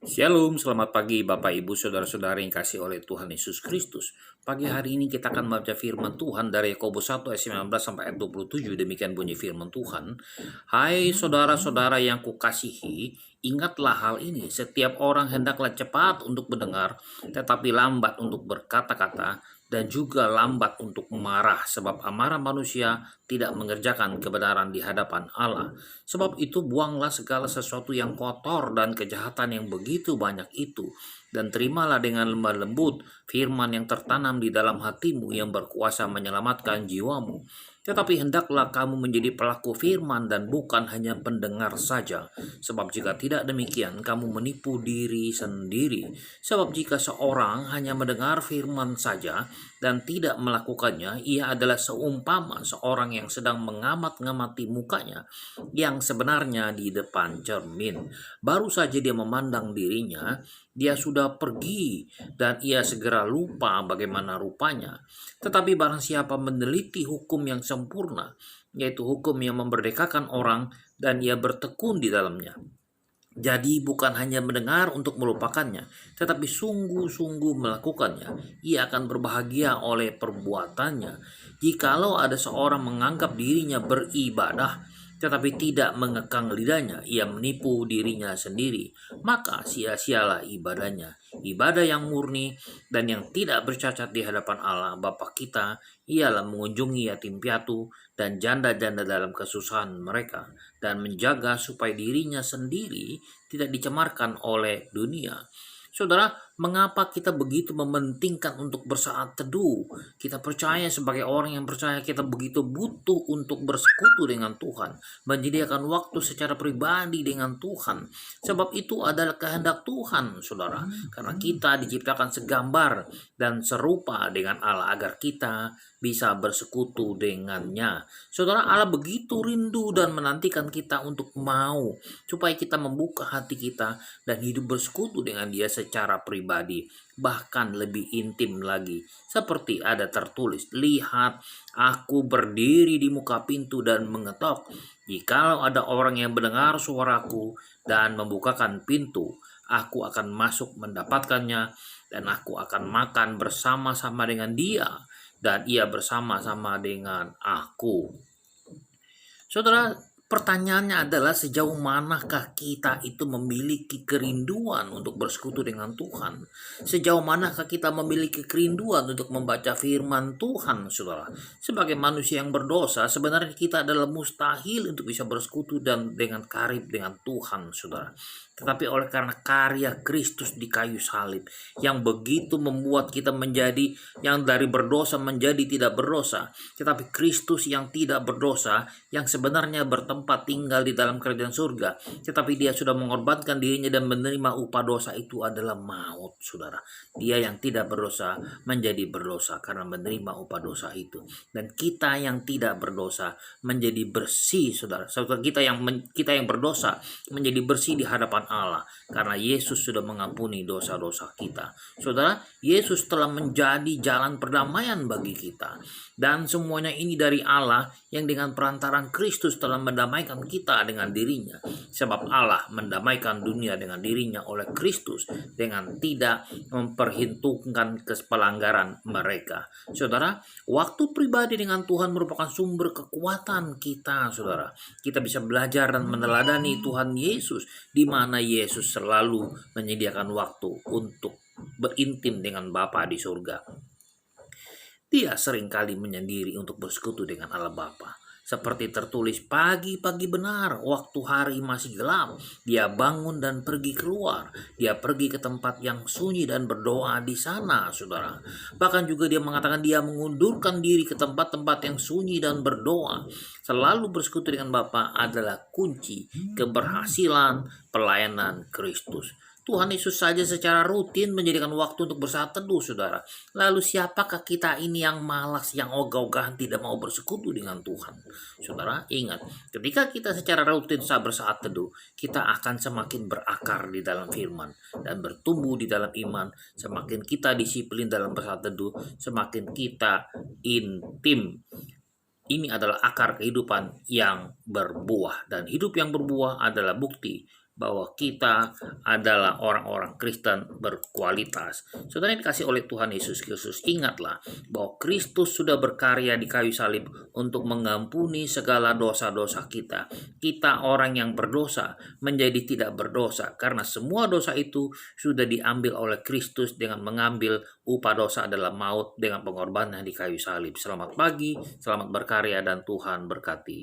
Shalom, selamat pagi Bapak Ibu Saudara-saudara yang kasih oleh Tuhan Yesus Kristus. Pagi hari ini kita akan membaca firman Tuhan dari Yakobus 1 ayat 19 sampai ayat 27. Demikian bunyi firman Tuhan. Hai saudara-saudara yang kukasihi, ingatlah hal ini. Setiap orang hendaklah cepat untuk mendengar, tetapi lambat untuk berkata-kata, dan juga lambat untuk marah, sebab amarah manusia tidak mengerjakan kebenaran di hadapan Allah. Sebab itu buanglah segala sesuatu yang kotor dan kejahatan yang begitu banyak itu, dan terimalah dengan lemah lembut firman yang tertanam di dalam hatimu yang berkuasa menyelamatkan jiwamu. Tetapi hendaklah kamu menjadi pelaku firman dan bukan hanya pendengar saja. Sebab jika tidak demikian, kamu menipu diri sendiri. Sebab jika seorang hanya mendengar firman saja dan tidak melakukannya, ia adalah seumpama seorang yang sedang mengamat-ngamati mukanya yang sebenarnya di depan cermin. Baru saja dia memandang dirinya, dia sudah pergi dan ia segera lupa bagaimana rupanya. Tetapi barang siapa meneliti hukum yang sempurna, yaitu hukum yang memerdekakan orang, dan ia bertekun di dalamnya. Jadi bukan hanya mendengar untuk melupakannya, tetapi sungguh-sungguh melakukannya. Ia akan berbahagia oleh perbuatannya. Jikalau ada seorang menganggap dirinya beribadah, tetapi tidak mengekang lidahnya, ia menipu dirinya sendiri. Maka sia-sialah ibadahnya. Ibadah yang murni dan yang tidak bercacat di hadapan Allah Bapa kita ialah mengunjungi yatim piatu dan janda-janda dalam kesusahan mereka, dan menjaga supaya dirinya sendiri tidak dicemarkan oleh dunia. Saudara, mengapa kita begitu mementingkan untuk bersaat teduh? Kita percaya sebagai orang yang percaya kita begitu butuh untuk bersekutu dengan Tuhan, menyediakan waktu secara pribadi dengan Tuhan. Sebab itu adalah kehendak Tuhan, saudara. Karena kita diciptakan segambar dan serupa dengan Allah agar kita bisa bersekutu dengannya. Saudara, Allah begitu rindu dan menantikan kita untuk mau, supaya kita membuka hati kita dan hidup bersekutu dengan Dia secara pribadi, bahkan lebih intim lagi. Seperti ada tertulis, lihat, aku berdiri di muka pintu dan mengetok. Jikalau ada orang yang mendengar suaraku dan membukakan pintu, aku akan masuk mendapatkannya, dan aku akan makan bersama-sama dengan dia, dan ia bersama-sama dengan aku. Saudara, pertanyaannya adalah sejauh manakah kita itu memiliki kerinduan untuk bersekutu dengan Tuhan? Sejauh manakah kita memiliki kerinduan untuk membaca firman Tuhan, saudara? Sebagai manusia yang berdosa, sebenarnya kita adalah mustahil untuk bisa bersekutu dan dengan karib dengan Tuhan, saudara. Tetapi oleh karena karya Kristus di kayu salib yang begitu membuat kita menjadi yang dari berdosa menjadi tidak berdosa, tetapi Kristus yang tidak berdosa yang sebenarnya bertempat tinggal di dalam kerajaan surga, tetapi dia sudah mengorbankan dirinya dan menerima upah dosa itu adalah maut, saudara. Dia yang tidak berdosa menjadi berdosa karena menerima upah dosa itu, dan kita yang tidak berdosa menjadi bersih, saudara. Saudara, kita yang berdosa menjadi bersih di hadapan Allah karena Yesus sudah mengampuni dosa-dosa kita. Saudara, Yesus telah menjadi jalan perdamaian bagi kita, dan semuanya ini dari Allah yang dengan perantaran Kristus telah mendamaikan kita dengan dirinya. Sebab Allah mendamaikan dunia dengan dirinya oleh Kristus dengan tidak memperhitungkan pelanggaran mereka. Saudara, waktu pribadi dengan Tuhan merupakan sumber kekuatan kita, saudara. Kita bisa belajar dan meneladani Tuhan Yesus, di mana Yesus selalu menyediakan waktu untuk berintim dengan Bapa di surga. Dia seringkali menyendiri untuk bersekutu dengan Allah Bapa. Seperti tertulis, pagi-pagi benar, waktu hari masih gelap, dia bangun dan pergi keluar. Dia pergi ke tempat yang sunyi dan berdoa di sana, saudara. Bahkan juga dia mengatakan dia mengundurkan diri ke tempat-tempat yang sunyi dan berdoa. Selalu bersekutu dengan Bapa adalah kunci keberhasilan pelayanan Kristus. Tuhan Yesus saja secara rutin menjadikan waktu untuk bersaat teduh, saudara. Lalu siapakah kita ini yang malas, yang ogah-ogahan tidak mau bersekutu dengan Tuhan? Saudara, ingat, ketika kita secara rutin saat bersaat teduh, kita akan semakin berakar di dalam firman dan bertumbuh di dalam iman. Semakin kita disiplin dalam bersaat teduh, semakin kita intim. Ini adalah akar kehidupan yang berbuah, dan hidup yang berbuah adalah bukti bahwa kita adalah orang-orang Kristen berkualitas. Saudara yang dikasih oleh Tuhan Yesus Kristus, ingatlah bahwa Kristus sudah berkarya di kayu salib untuk mengampuni segala dosa-dosa kita. Kita orang yang berdosa menjadi tidak berdosa karena semua dosa itu sudah diambil oleh Kristus dengan mengambil upah dosa adalah maut dengan pengorbanan di kayu salib. Selamat pagi, selamat berkarya dan Tuhan berkati.